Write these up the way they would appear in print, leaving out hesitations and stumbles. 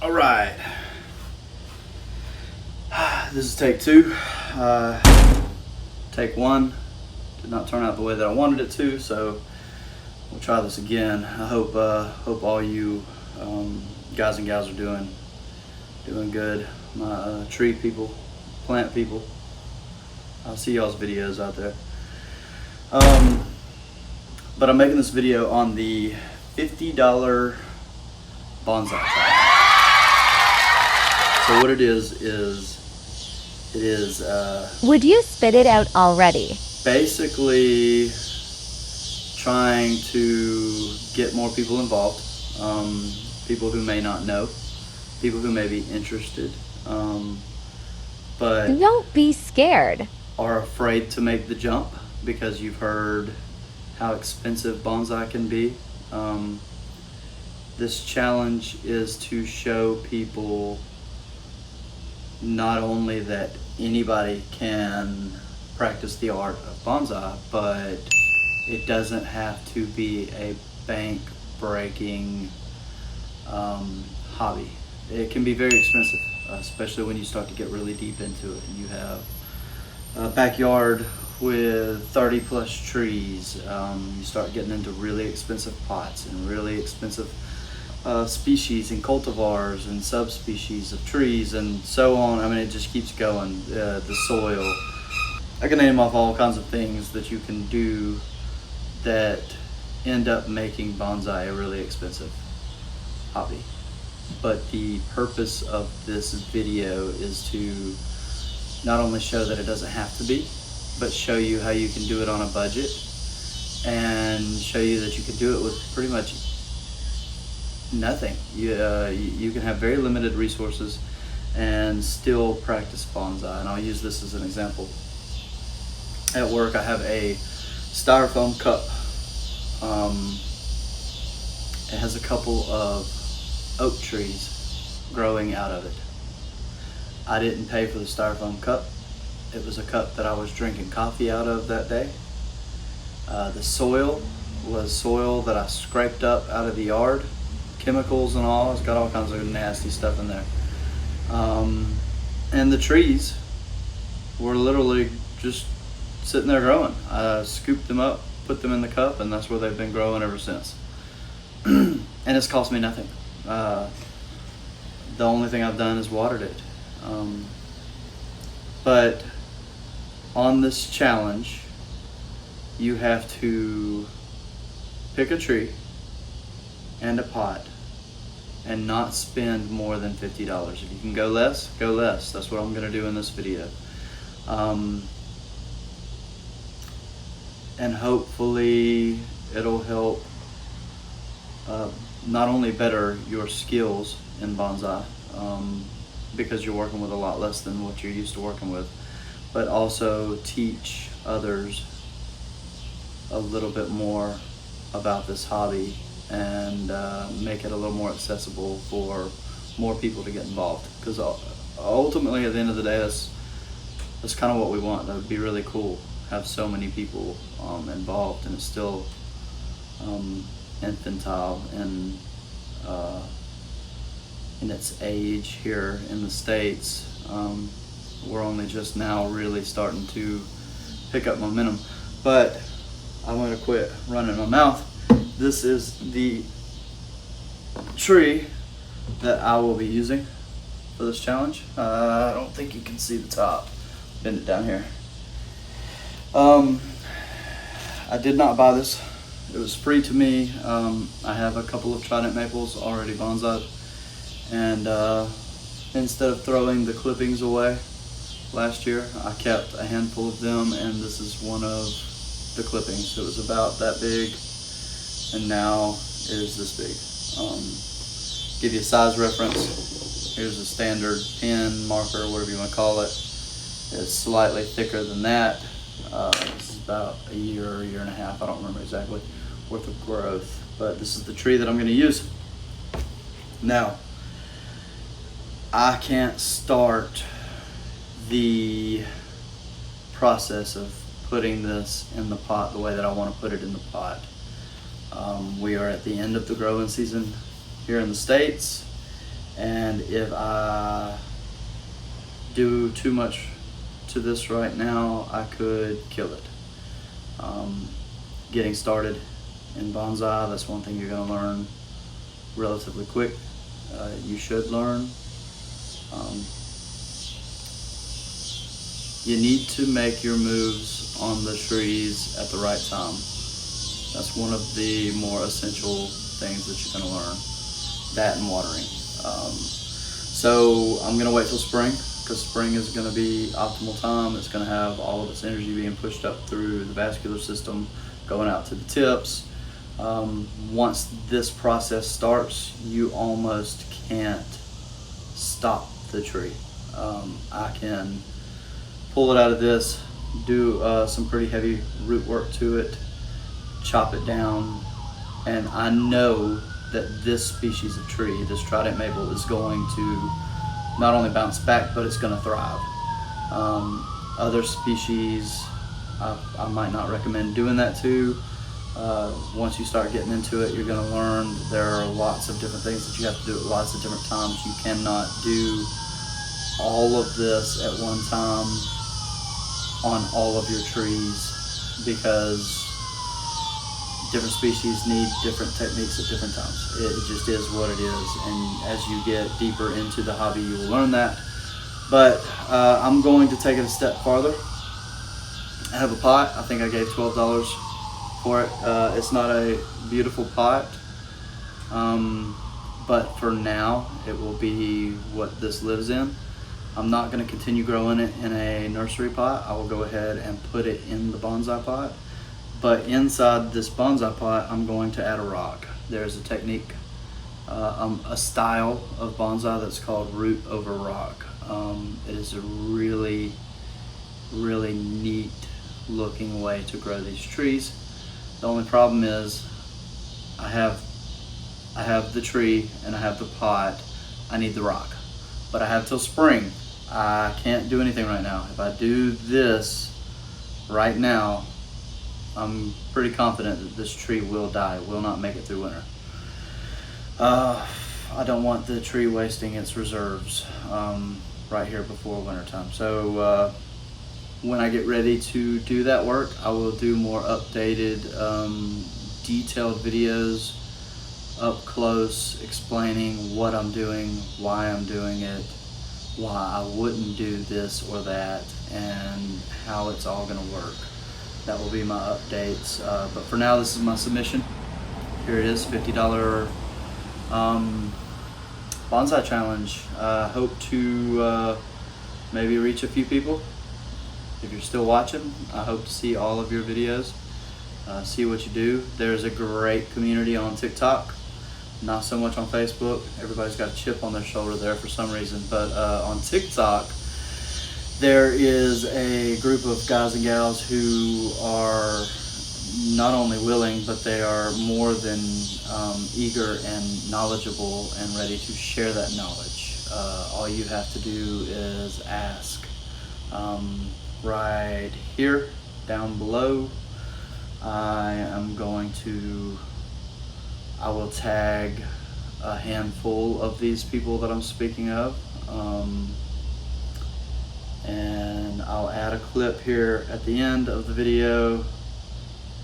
All right, this is take two. Take one did not turn out the way that I wanted it to, so we'll try this again. I hope all you guys and gals are doing good. My tree people, plant people. I'll see y'all's videos out there. But I'm making this video on the $50 bonsai trap. So what it is Would you spit it out already? basically trying to get more people involved, people who may not know, people who may be interested, but Don't be scared. are afraid to make the jump because you've heard how expensive bonsai can be. This challenge is to show people not only that anybody can practice the art of bonsai, but it doesn't have to be a bank-breaking hobby. It can be very expensive, especially when you start to get really deep into it. And you have a backyard with 30 plus trees. You start getting into really expensive pots and really expensive species and cultivars and subspecies of trees and so on. I mean, it just keeps going. The soil. I can name off all kinds of things that you can do that end up making bonsai a really expensive hobby. But the purpose of this video is to not only show that it doesn't have to be, but show you how you can do it on a budget and show you that you can do it with pretty much nothing. You can have very limited resources and still practice bonsai. And I'll use this as an example. At work, I have a styrofoam cup. It has a couple of oak trees growing out of it. I didn't pay for the styrofoam cup. It was a cup that I was drinking coffee out of that day. The soil was soil that I scraped up out of the yard, chemicals and all. It's got all kinds of nasty stuff in there. And the trees were literally just sitting there growing. I scooped them up, put them in the cup, and that's where they've been growing ever since. And it's cost me nothing. The only thing I've done is watered it. But on this challenge, you have to pick a tree and a pot and not spend more than $50. If you can go less, go less. That's what I'm going to do in this video. And hopefully it'll help not only better your skills in bonsai, because you're working with a lot less than what you're used to working with, but also teach others a little bit more about this hobby and make it a little more accessible for more people to get involved. Because ultimately, at the end of the day, that's kind of what we want. That would be really cool. Have so many people involved, and it's still infantile in its age here in the States. We're only just now really starting to pick up momentum. But I'm going to quit running my mouth. This is the tree that I will be using for this challenge. I don't think you can see the top. Bend it down here. I did not buy this. It was free to me. I have a couple of trident maples already bonsai'd, and instead of throwing the clippings away last year, I kept a handful of them, and this is one of the clippings. It was about that big, and now it is this big. Give you a size reference. Here's a standard pen, marker, whatever you want to call it. It's slightly thicker than that. This is about a year and a half, I don't remember exactly, worth of growth. But this is the tree that I'm going to use. Now, I can't start the process of putting this in the pot the way that I want to put it in the pot. We are at the end of the growing season here in the States, And if I do too much to this right now, I could kill it. Getting started in bonsai, that's one thing you're going to learn relatively quick. You should learn. You need to make your moves on the trees at the right time. That's one of the more essential things that you're going to learn. That and watering. So I'm going to wait till spring, because spring is going to be optimal time. It's going to have all of its energy being pushed up through the vascular system, going out to the tips. Once this process starts, you almost can't stop the tree. I can pull it out of this, do some pretty heavy root work to it, chop it down, and I know that this species of tree, this trident maple, is going to not only bounce back, but it's going to thrive. Other species, I might not recommend doing that to. Once you start getting into it, you're going to learn there are lots of different things that you have to do at lots of different times. You cannot do all of this at one time on all of your trees, because different species need different techniques at different times. It just is what it is, and as you get deeper into the hobby, you will learn that. But I'm going to take it a step farther. I have a pot. I think I gave $12 for it. It's not a beautiful pot, but for now it will be what this lives in. I'm not going to continue growing it in a nursery pot. I will go ahead and put it in the bonsai pot. But inside this bonsai pot, I'm going to add a rock. There's a technique, a style of bonsai that's called root over rock. It is a really, really neat looking way to grow these trees. The only problem is I have the tree and I have the pot. I need the rock, but I have till spring. I can't do anything right now. If I do this right now, I'm pretty confident that this tree will die, will not make it through winter. I don't want the tree wasting its reserves right here before wintertime. So when I get ready to do that work, I will do more updated, detailed videos up close explaining what I'm doing, why I'm doing it, why I wouldn't do this or that, and how it's all going to work. That will be my updates. But for now, this is my submission. Here it is, $50 bonsai challenge. Hope to maybe reach a few people. If you're still watching, I hope to see all of your videos, see what you do. There's a great community on TikTok, not so much on Facebook. Everybody's got a chip on their shoulder there for some reason, but on TikTok, there is a group of guys and gals who are not only willing, but they are more than eager and knowledgeable and ready to share that knowledge. All you have to do is ask. Right here, down below, I will tag a handful of these people that I'm speaking of. And I'll add a clip here at the end of the video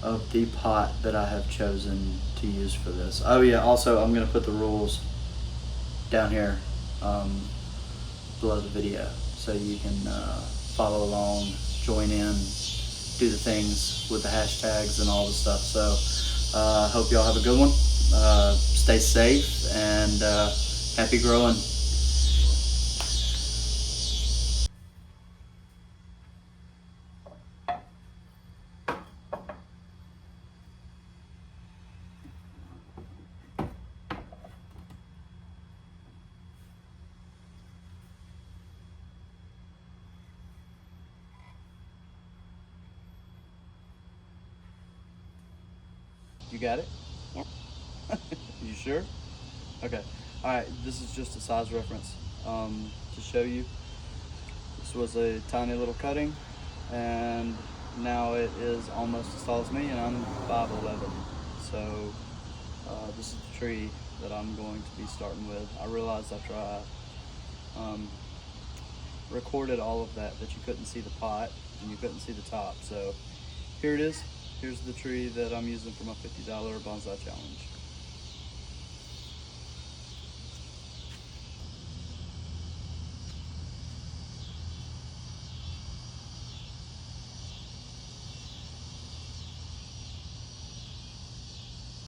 of the pot that I have chosen to use for this. Oh yeah, also I'm going to put the rules down here below the video, so you can follow along, join in, do the things with the hashtags and all the stuff. So I hope y'all have a good one. Stay safe and happy growing. You got it? Yep. You sure? Okay. Alright, this is just a size reference to show you. This was a tiny little cutting, and now it is almost as tall as me, and I'm 5'11". So this is the tree that I'm going to be starting with. I realized after I recorded all of that you couldn't see the pot and you couldn't see the top. So here it is. Here's the tree that I'm using for my $50 bonsai challenge.